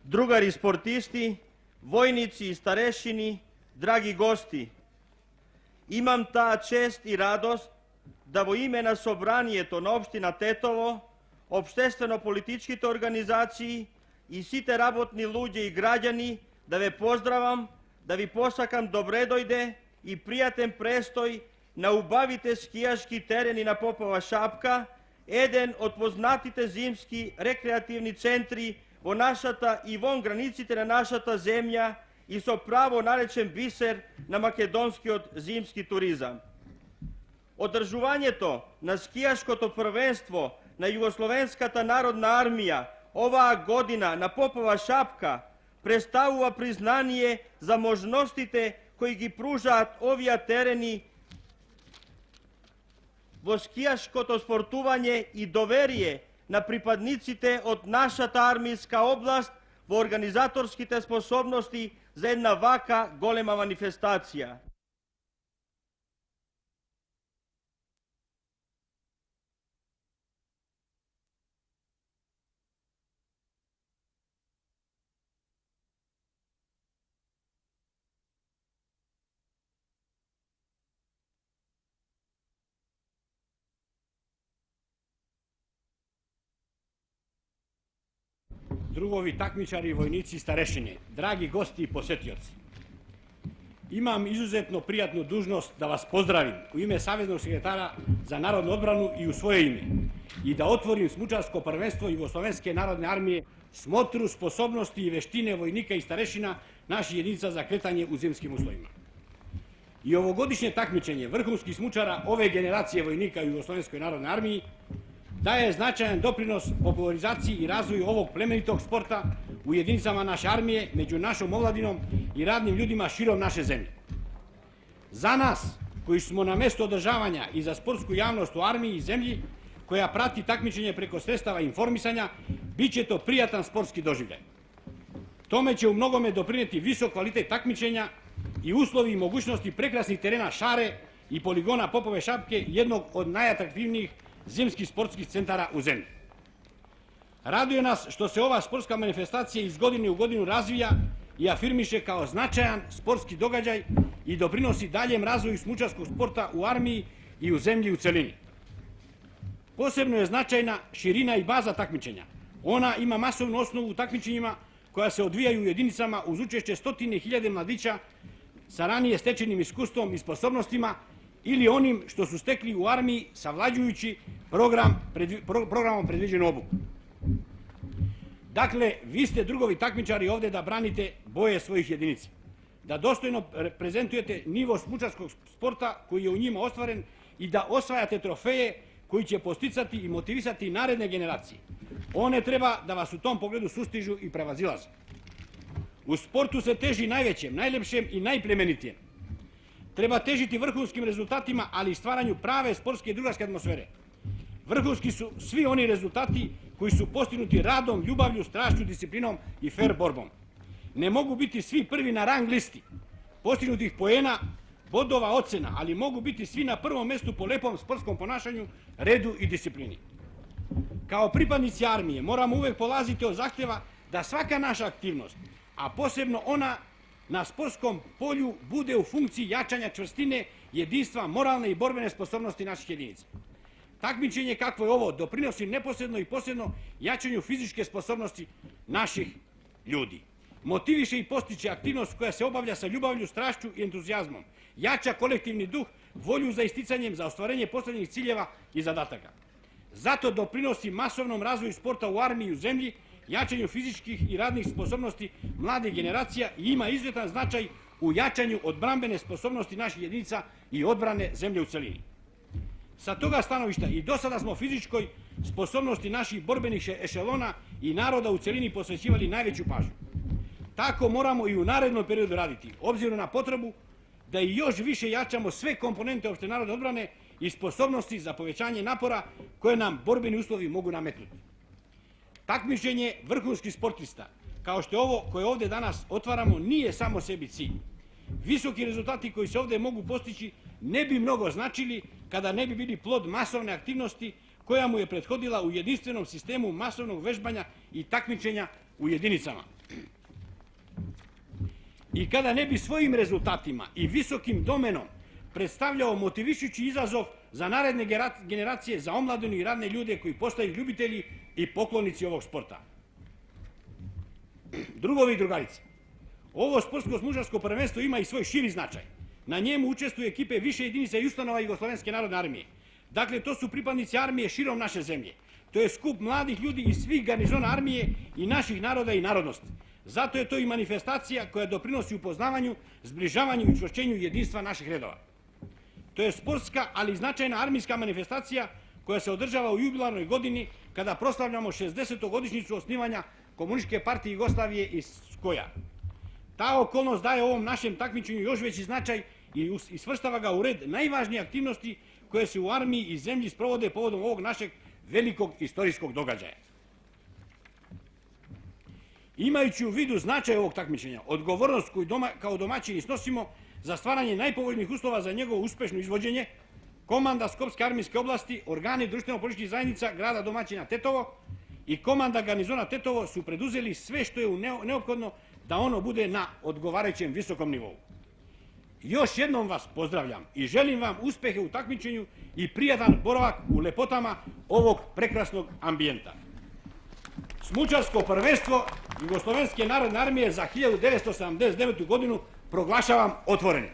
drugari sportisti, vojnici i starešini, dragi gosti, imam ta čest i radost da во име на собранието на општина Тетово, општествено-политичките организации и сите работни луѓе и граѓани да ве поздравам, да ви посакам добре дојде и пријатен престој на убавите скијашки терени на Попова шапка, еден од познатите зимски рекреативни центри во нашата и вон границите на нашата земја и со право наречен бисер на македонскиот зимски туризам. Одржувањето на скијашкото првенство на Југословенската народна армија оваа година на Попова шапка представува признание за можностите кои ги пружаат овие терени во скијашкото спортување и доверие на припадниците од нашата армијска област во организаторските способности за една вака голема манифестација. Другови такмичари, војници и старешини, драги гости и посетиоци. Имам изузетно пријатну дужност да вас поздравим у име Саветног секретара за народну одбрану и у своје име и да отворим смучарско првенство Југословенске народне армије смотру способности и вештине војника и старешина наши единица за кретање у зимским условима. И овогодишње такмичење врхунски смучара ове генерација војника у Југословенској народне армији daje značajan doprinos popularizaciji i razvoju ovog plemenitog sporta u jedinicama naše armije, među našom omladinom i radnim ljudima širom naše zemlje. Za nas, koji smo na mesto održavanja i za sportsku javnost u armiji i zemlji, koja prati takmičenje preko sredstava informisanja, bit će to prijatan sportski doživljaj. Tome će u mnogome doprineti visok kvalitet takmičenja i uslovi i mogućnosti prekrasnih terena Šare i poligona Popove šapke, jednog od najatraktivnijih zimskih sportskih centara u zemlji. Raduje nas što se ova sportska manifestacija iz godine u godinu razvija i afirmiše kao značajan sportski događaj i doprinosi daljem razvoju smučarskog sporta u armiji i u zemlji u celini. Posebno je značajna širina i baza takmičenja. Ona ima masovnu osnovu u takmičenjima koja se odvijaju u jedinicama uz učešće stotine hiljade mladića sa ranije stečenim iskustvom i sposobnostima ili onim što su stekli u armiji savlađujući programom predviđenu obuku. Dakle, vi ste drugovi takmičari ovde da branite boje svojih jedinica, da dostojno prezentujete nivo smučarskog sporta koji je u njima ostvaren i da osvajate trofeje koji će posticati i motivisati naredne generacije. One treba da vas u tom pogledu sustižu i prevazilaze. U sportu se teži najvećem, najlepšem i najplemenitijem. Treba težiti vrhunskim rezultatima, ali i stvaranju prave sportske i drugarske atmosfere. Vrhunski su svi oni rezultati koji su postignuti radom, ljubavlju, strašću, disciplinom i fair borbom. Ne mogu biti svi prvi na rang listi postignutih poena, bodova, ocena, ali mogu biti svi na prvom mestu po lepom sportskom ponašanju, redu i disciplini. Kao pripadnici armije moramo uvek polaziti od zahteva da svaka naša aktivnost, a posebno ona na sportskom polju, bude u funkciji jačanja čvrstine, jedinstva, moralne i borbene sposobnosti naših jedinica. Takmičenje kakvo je ovo doprinosi neposredno i posebno jačanju fizičke sposobnosti naših ljudi. Motiviše i postiče aktivnost koja se obavlja sa ljubavlju, strašću i entuzijazmom. Jača kolektivni duh, volju za isticanjem, za ostvarenje postavljenih ciljeva i zadataka. Zato doprinosi masovnom razvoju sporta u armiji i u zemlji, jačanju fizičkih i radnih sposobnosti mladih generacija i ima izuzetan značaj u jačanju odbrambene sposobnosti naših jedinica i odbrane zemlje u celini. Sa toga stanovišta i do sada smo fizičkoj sposobnosti naših borbenih ešelona i naroda u celini posvećivali najveću pažnju. Tako moramo i u narednom periodu raditi, obzirom na potrebu da i još više jačamo sve komponente opštenarodne odbrane i sposobnosti za povećanje napora koje nam borbeni uslovi mogu nametnuti. Takmičenje vrhunskih sportista, kao što je ovo koje ovde danas otvaramo, nije samo sebi cilj. Visoki rezultati koji se ovde mogu postići ne bi mnogo značili kada ne bi bili plod masovne aktivnosti koja mu je prethodila u jedinstvenom sistemu masovnog vežbanja i takmičenja u jedinicama. I kada ne bi svojim rezultatima i visokim domenom predstavljao motivišujući izazov za naredne generacije, za omladinu i radne ljude koji postaju ljubitelji i poklonici ovog sporta. Drugovi i drugarice, ovo sportsko-mušarsko prvenstvo ima i svoj širi značaj. Na njemu učestvuju ekipe više jedinica i ustanova Jugoslovenske narodne armije. Dakle, to su pripadnici armije širom naše zemlje. To je skup mladih ljudi iz svih garnizona armije i naših naroda i narodnosti. Zato je to i manifestacija koja doprinosi upoznavanju, zbližavanju i učvršćenju jedinstva naših redova. To je sportska, ali i značajna armijska manifestacija koja se održava u jubilarnoj godini kada proslavljamo 60. godišnjicu osnivanja Komunističke partije Jugoslavije iz Skoja. Ta okolnost daje ovom našem takmičenju još veći značaj i svrstava ga u red najvažnije aktivnosti koje se u armiji i zemlji sprovode povodom ovog našeg velikog istorijskog događaja. Imajući u vidu značaj ovog takmičenja, odgovornost koju kao domaćini snosimo za stvaranje najpovoljnijih uslova za njegovo uspešno izvođenje, komanda Skopske armijske oblasti, organi društveno-političkih zajednica grada domaćina Tetovo i komanda garnizona Tetovo su preduzeli sve što je neophodno da ono bude na odgovarajućem visokom nivou. Još jednom vas pozdravljam i želim vam uspehe u takmičenju i prijatan boravak u lepotama ovog prekrasnog ambijenta. Smučarsko prvenstvo Jugoslovenske narodne armije za 1979. godinu proglašavam otvorenim.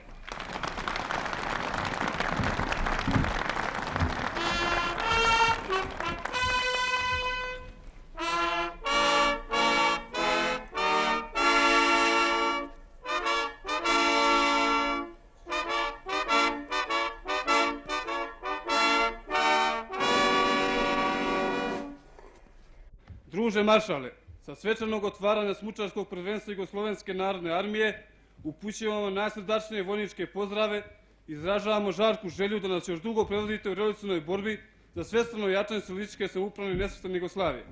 Druže maršale, sa svečanog otvaranja smučarskog prvenstva Jugoslovenske narodne armije upućujemo vam najsrdačnije vojničke pozdrave, izražavamo žarku želju da nas još dugo predvodite u revolucionarnoj borbi za svestrano jačanje socijalističke samoupravne i nesvrstane Jugoslavije.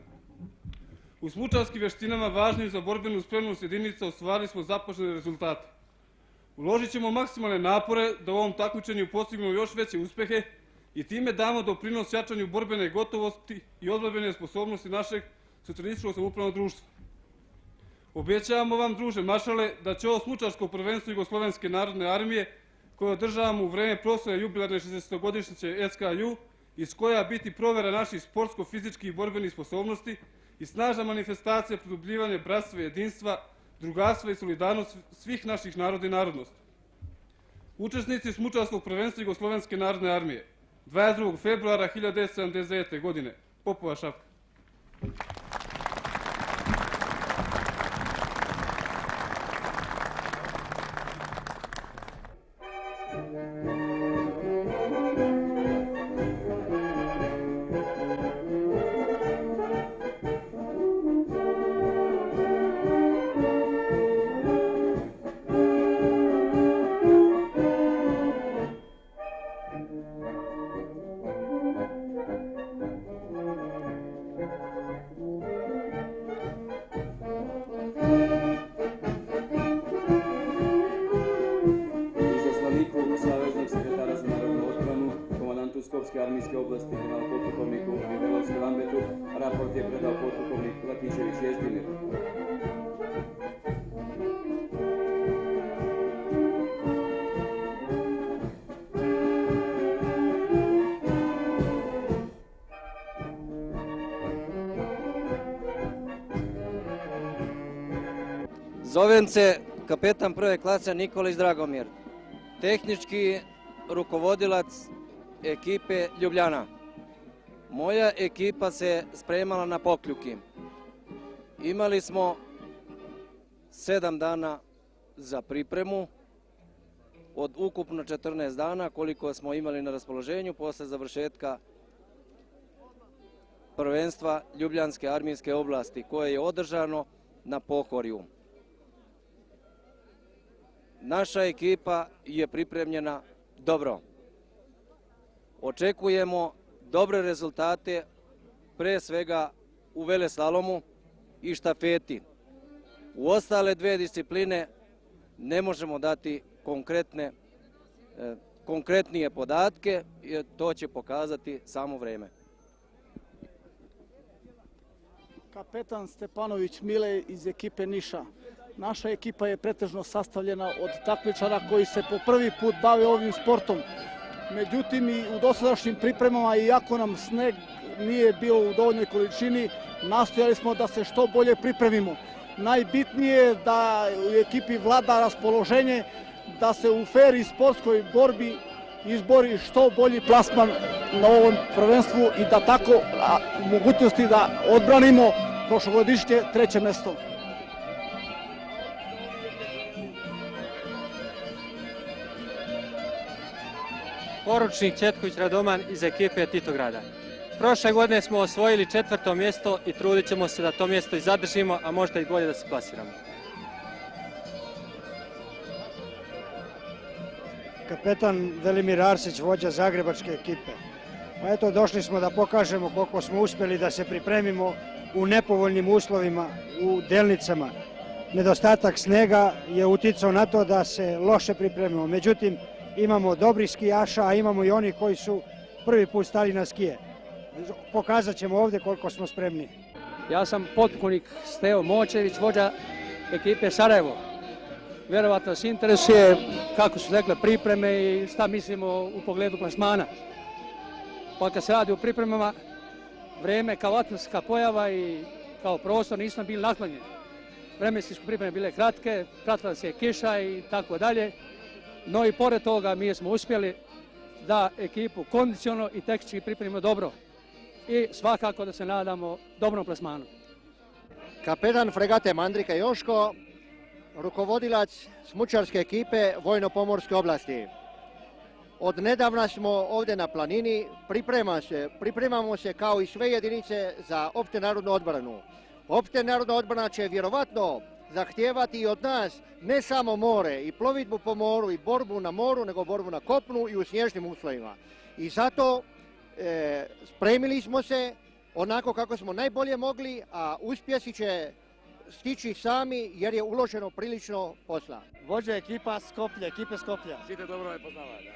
U smučarskim veštinama važnim za borbenu spremnost jedinica ostvarili smo započete rezultate. Uložit ćemo maksimalne napore da u ovom takmičenju postignemo još veće uspehe i time damo doprinos jačanju borbene gotovosti i odbrambene sposobnosti našeg socijalističkog samoupravnog društva. Obećavamo vam, druže maršale, da će ovo smučarsko prvenstvo Jugoslovenske narodne armije, koje održavamo u vreme proslave jubilarne 60-godišnjice SKJ, iz koja biti provera naših sportsko-fizičkih i borbenih sposobnosti i snažna manifestacija produbljivanja bratstva, jedinstva, drugarstva i solidarnosti svih naših naroda i narodnosti. Učesnici smučarskog prvenstva Jugoslovenske narodne armije 22. februara 1979. godine, Popova šapka. Skopske armijske oblasti general potpukovniku Mivelovsku Lambetu, raport je predao potpukovnik Latičević Jezdimir. Zovem se kapetan prve klase Nikolić Dragomir, tehnički rukovodilac ekipe Ljubljana. Moja ekipa se spremala na Pokljuki. Imali smo 7 dana za pripremu, od ukupno 14 dana koliko smo imali na raspoloženju posle završetka prvenstva Ljubljanske armijske oblasti koje je održano na Pohorju. Naša ekipa je pripremljena dobro. Očekujemo dobre rezultate, pre svega u veleslalomu i štafeti. U ostale dve discipline ne možemo dati konkretnije podatke, jer to će pokazati samo vreme. Kapetan Stepanović Mile iz ekipe Niša. Naša ekipa je pretežno sastavljena od takmičara koji se po prvi put bave ovim sportom. Međutim, i u dosadašnjim pripremama, iako nam sneg nije bio u dovoljnoj količini, nastojali smo da se što bolje pripremimo. Najbitnije je da u ekipi vlada raspoloženje, da se u fer i sportskoj borbi izbori što bolji plasman na ovom prvenstvu i da tako u mogućnosti da odbranimo prošlogodišnje 3. mesto. Poručnik Četković Radoman iz ekipe Titograda. Prošle godine smo osvojili 4. mjesto i trudit ćemo se da to mjesto i zadržimo, a možda i bolje da se plasiramo. Kapetan Velimir Arsić, vođa zagrebačke ekipe. Pa eto, došli smo da pokažemo koliko smo uspjeli da se pripremimo u nepovoljnim uslovima, u Delnicama. Nedostatak snega je uticao na to da se loše pripremimo. Međutim, imamo dobrih skijaša, a imamo i oni koji su prvi put stali na skije. Pokazat ćemo ovdje koliko smo spremni. Ja sam potpunik Stevo Močević, vođa ekipe Sarajevo. Vjerovatno se interesuje kako su tekle pripreme i šta mislimo u pogledu plasmana. Pa kad se radi o pripremama, vrijeme kao atmosferska pojava i kao prostor nismo bili naklonjeni. Vremenske su pripreme bile kratke, pratila se je kiša i tako dalje. No i pored toga mi smo uspjeli da ekipu kondicionalno i tehnički pripremimo dobro. I svakako da se nadamo dobrom plasmanu. Kapetan fregate Mandrika Joško, rukovodilac smučarske ekipe Vojno-pomorske oblasti. Od nedavna smo ovdje na planini, pripremamo se kao i sve jedinice za općenarodnu odbranu. Općenarodna odbrana će vjerovatno zahtijevati i od nas ne samo more i plovidbu po moru i borbu na moru, nego borbu na kopnu i u snježnim uslovima. I zato spremili smo se onako kako smo najbolje mogli, a uspjesi će stići sami jer je uloženo prilično posla. Vođa ekipa Skoplje, ekipe Skoplja. Svi te dobro me poznavate.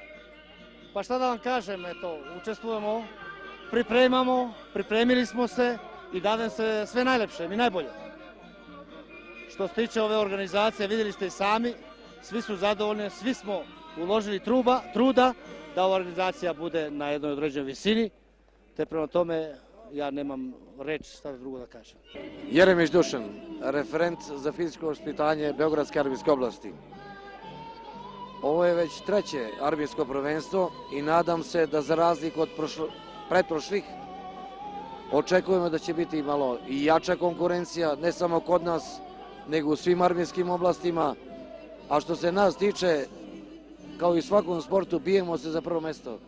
Pa šta da vam kažem, eto, učestvujemo, pripremili smo se i dadem se sve najlepše i najbolje. Što se tiče ove organizacije, vidjeli ste i sami, svi su zadovoljni, svi smo uložili truda da ova organizacija bude na jednoj određenoj visini, te prema tome ja nemam reč šta drugo da kažem. Jeremić Dušan, referent za fizičko vaspitanje Beogradske armijske oblasti. Ovo je već 3. armijsko prvenstvo i nadam se da za razliku od pretprošlih očekujemo da će biti malo i jača konkurencija, ne samo kod nas, nego u svim armijskim oblastima. A što se nas tiče, kao i u svakom sportu, bijemo se za prvo mjesto.